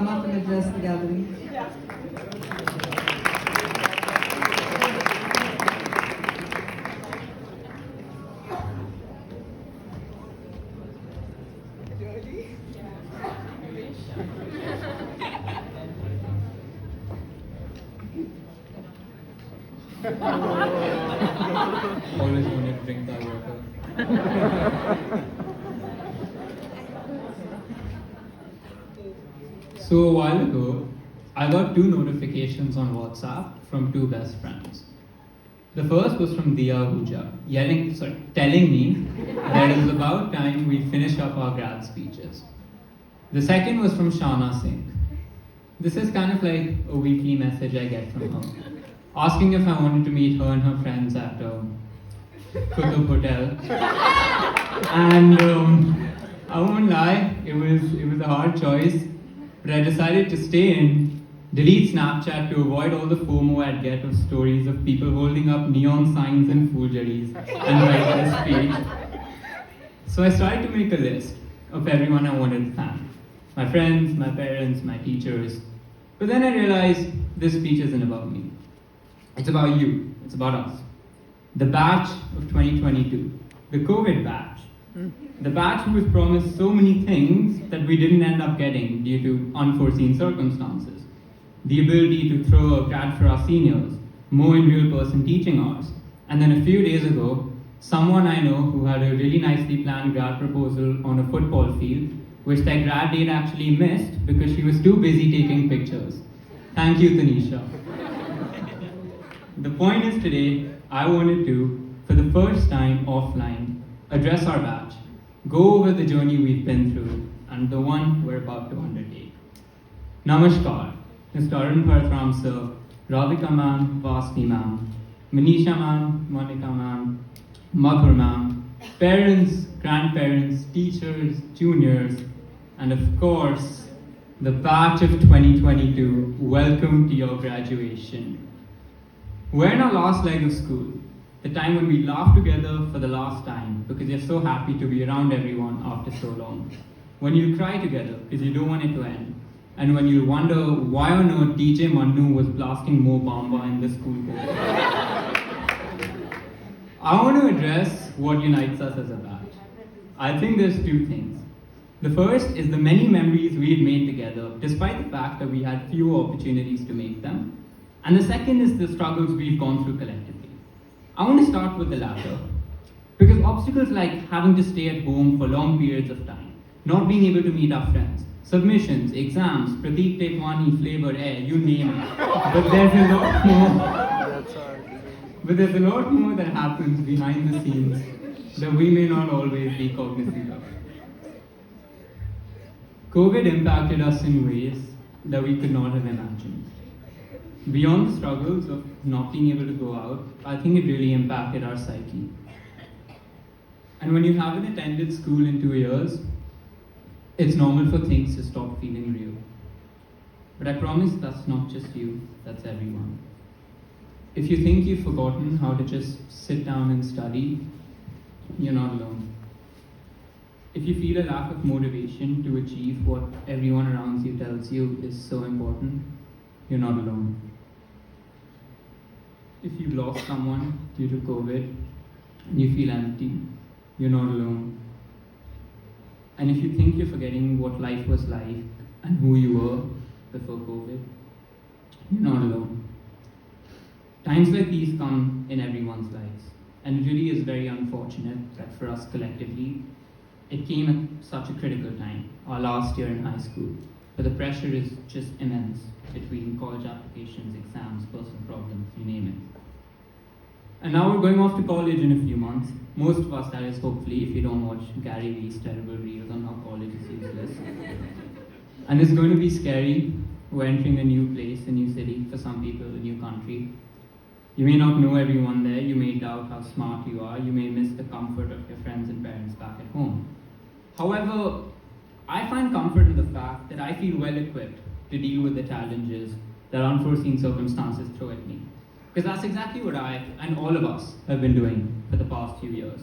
up and address the gathering? Always wanted to drink that water. So a while ago, I got 2 notifications on WhatsApp from 2 best friends. The first was from Dia Ahuja, telling me that it was about time we finish up our grad speeches. The second was from Shana Singh. This is kind of like a weekly message I get from her, asking if I wanted to meet her and her friends at Kutub Hotel. And I won't lie, it was a hard choice, but I decided to stay in, delete Snapchat to avoid all the FOMO I'd get of stories of people holding up neon signs and fooleries and writing a speech. So I started to make a list of everyone I wanted to thank. My friends, my parents, my teachers. But then I realized this speech isn't about me. It's about you. It's about us. The batch of 2022. The COVID batch. The batch who was promised so many things that we didn't end up getting due to unforeseen circumstances. The ability to throw a grad for our seniors, more in real person teaching hours. And then a few days ago, someone I know who had a really nicely planned grad proposal on a football field, which their grad date actually missed because she was too busy taking pictures. Thank you, Tanisha. The point is today, I wanted to, for the first time offline, address our batch, go over the journey we've been through, and the one we're about to undertake. Namaskar, Mr. Arun Bharatram sir, Radhika ma'am, Vasti ma'am, Manisha ma'am, Monica ma'am, Mathur ma'am, parents, grandparents, teachers, juniors, and of course, the batch of 2022, welcome to your graduation. We're in our last leg of school, the time when we laugh together for the last time because you're so happy to be around everyone after so long. When you cry together because you don't want it to end. And when you wonder why on earth DJ Manu was blasting Mo Bamba in the school board. I want to address what unites us as a batch. I think there's 2 things. The first is the many memories we've made together, despite the fact that we had few opportunities to make them. And the second is the struggles we've gone through collectively. I want to start with the latter, because obstacles like having to stay at home for long periods of time, not being able to meet our friends, submissions, exams, Pratik Tekwani, flavor, air, you name it. But there's a lot more. But there's a lot more that happens behind the scenes that we may not always be cognizant of. COVID impacted us in ways that we could not have imagined. Beyond the struggles of not being able to go out, I think it really impacted our psyche. And when you haven't attended school in 2 years, it's normal for things to stop feeling real. But I promise that's not just you, that's everyone. If you think you've forgotten how to just sit down and study, you're not alone. If you feel a lack of motivation to achieve what everyone around you tells you is so important, you're not alone. If you've lost someone due to COVID and you feel empty, you're not alone. And if you think you're forgetting what life was like and who you were before COVID, you're not alone. Times like these come in everyone's lives, and it really is very unfortunate that for us collectively, it came at such a critical time, our last year in high school, but the pressure is just immense between college applications, exams, personal problems, you name it. And now we're going off to college in a few months. Most of us, that is, hopefully, if you don't watch Gary Vee's terrible reels on how college is useless. And it's going to be scary. We're entering a new place, a new city, for some people, a new country. You may not know everyone there, you may doubt how smart you are, you may miss the comfort of your friends and parents back at home. However, I find comfort in the fact that I feel well equipped to deal with the challenges that unforeseen circumstances throw at me. Because that's exactly what I and all of us have been doing for the past few years.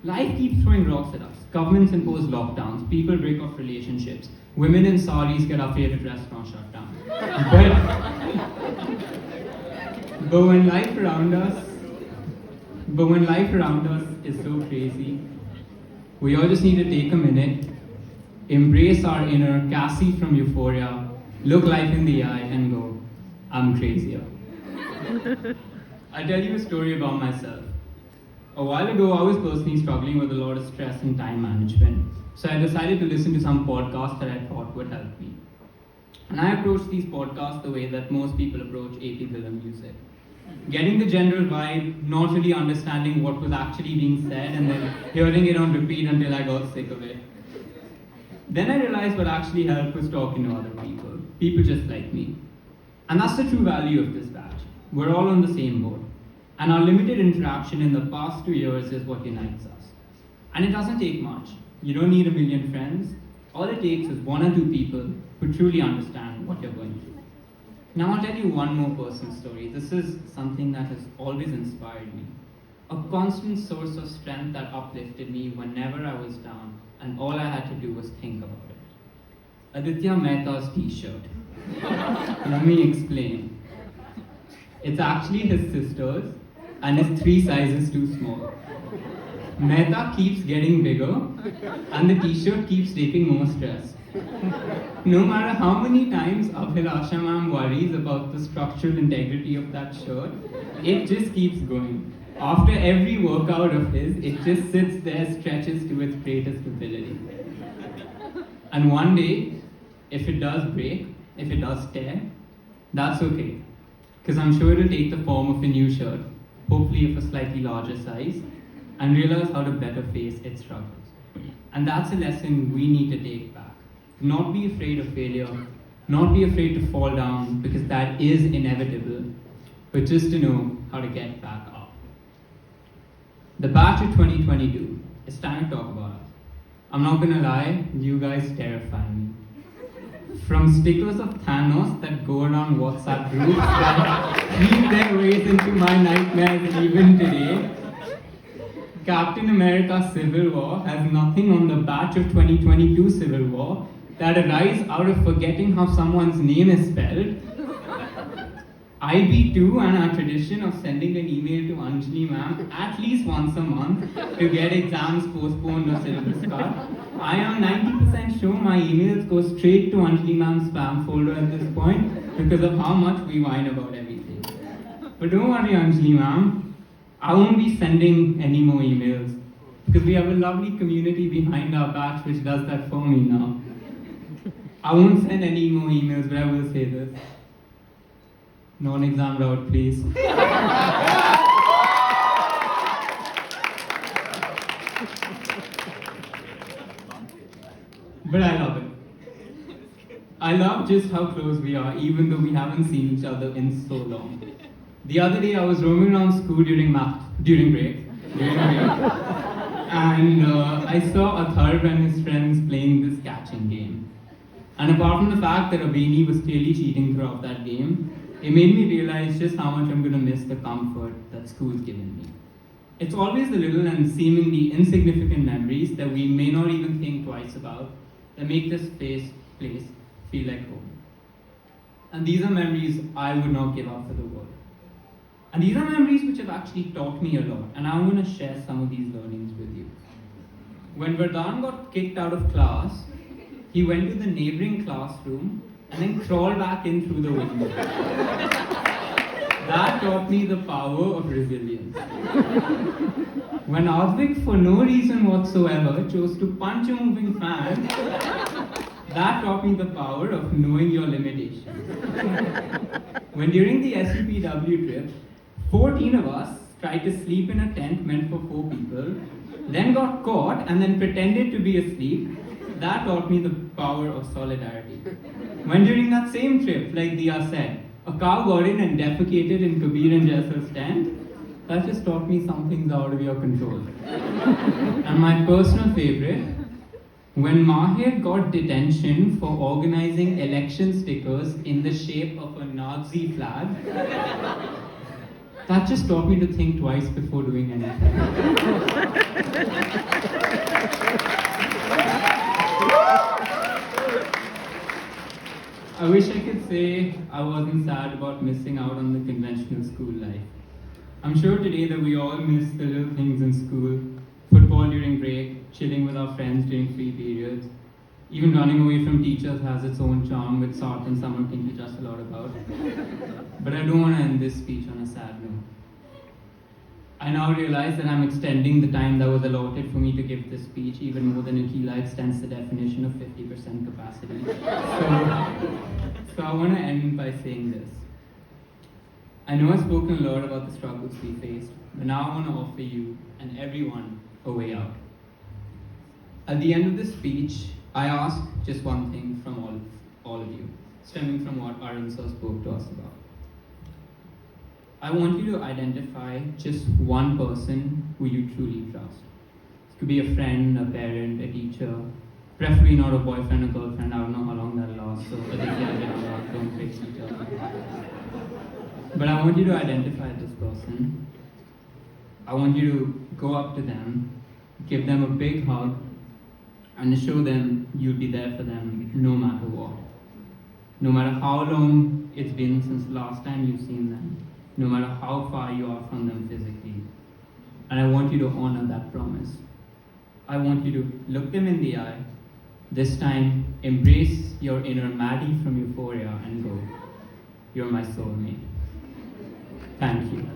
Life keeps throwing rocks at us. Governments impose lockdowns, people break off relationships, women in saris get our favorite restaurant shut down. But when life around us is so crazy, we all just need to take a minute, embrace our inner Cassie from Euphoria, look life in the eye and go, I'm crazier. I'll tell you a story about myself. A while ago, I was personally struggling with a lot of stress and time management, so I decided to listen to some podcasts that I thought would help me. And I approached these podcasts the way that most people approach AP Dilla music. Getting the general vibe, not really understanding what was actually being said, and then hearing it on repeat until I got sick of it. Then I realized what actually helped was talking to other people just like me. And that's the true value of this batch. We're all on the same boat. And our limited interaction in the past 2 years is what unites us. And it doesn't take much. You don't need a million friends. All it takes is 1 or 2 people who truly understand what you're going through. Now I'll tell you one more personal story. This is something that has always inspired me. A constant source of strength that uplifted me whenever I was down, and all I had to do was think about it. Aditya Mehta's t-shirt. Let me explain. It's actually his sister's, and it's 3 sizes too small. Mehta keeps getting bigger, and the t-shirt keeps taking more stress. No matter how many times Abhilasha ma'am worries about the structural integrity of that shirt, it just keeps going. After every workout of his, it just sits there, stretches to its greatest ability. And one day, if it does break, if it does tear, that's okay. Because I'm sure it'll take the form of a new shirt, hopefully of a slightly larger size, and realize how to better face its struggles. And that's a lesson we need to take back. Not be afraid of failure, not be afraid to fall down, because that is inevitable, but just to know how to get back up. The batch of 2022, it's time to talk about us. I'm not gonna lie, you guys terrify me. From stickers of Thanos that go around WhatsApp groups that creep their ways into my nightmares even today, Captain America Civil War has nothing on the batch of 2022 Civil War that arise out of forgetting how someone's name is spelled. IB2 and our tradition of sending an email to Anjali ma'am at least once a month to get exams postponed or syllabus cut. I am 90% sure my emails go straight to Anjali ma'am's spam folder at this point because of how much we whine about everything. But don't worry, Anjali ma'am, I won't be sending any more emails because we have a lovely community behind our batch which does that for me now. I won't send any more emails, but I will say this. Non-exam route, please. But I love it. I love just how close we are, even though we haven't seen each other in so long. The other day, I was roaming around school during break, and I saw Mathur and his friends playing this catching game. And apart from the fact that Abini was clearly cheating throughout that game, it made me realize just how much I'm going to miss the comfort that school's given me. It's always the little and seemingly insignificant memories that we may not even think twice about that make this place feel like home. And these are memories I would not give up for the world. And these are memories which have actually taught me a lot, and I'm going to share some of these learnings with you. When Vardhan got kicked out of class, he went to the neighboring classroom and then crawled back in through the window. That taught me the power of resilience. When Aadir, for no reason whatsoever, chose to punch a moving fan, that taught me the power of knowing your limitations. When during the SUPW trip, 14 of us tried to sleep in a tent meant for 4 people, then got caught and then pretended to be asleep, that taught me the power of solidarity. When during that same trip, like Dia said, a cow got in and defecated in Kabir and Jaisal's tent, that just taught me some things are out of your control. And my personal favorite, when Mahir got detention for organizing election stickers in the shape of a Nazi flag, That just taught me to think twice before doing anything. I wish I could say I wasn't sad about missing out on the conventional school life. I'm sure today that we all miss the little things in school, football during break, chilling with our friends during free periods. Even running away from teachers has its own charm, which Sart and Summer can teach us a lot about. But I don't want to end this speech on a sad note. I now realize that I'm extending the time that was allotted for me to give this speech even more than Akila extends the definition of 50% capacity. So I want to end by saying this. I know I've spoken a lot about the struggles we faced, but now I want to offer you and everyone a way out. At the end of this speech, I ask just one thing from all of you, stemming from what Arun sir spoke to us about. I want you to identify just one person who you truly trust. It could be a friend, a parent, a teacher, preferably not a boyfriend or girlfriend. I don't know how long that'll last, so don't fix each other. But I want you to identify this person. I want you to go up to them, give them a big hug, and show them you'll be there for them no matter what. No matter how long it's been since the last time you've seen them, no matter how far you are from them physically. And I want you to honor that promise. I want you to look them in the eye, this time embrace your inner Maddie from Euphoria and go, you're my soulmate. Thank you.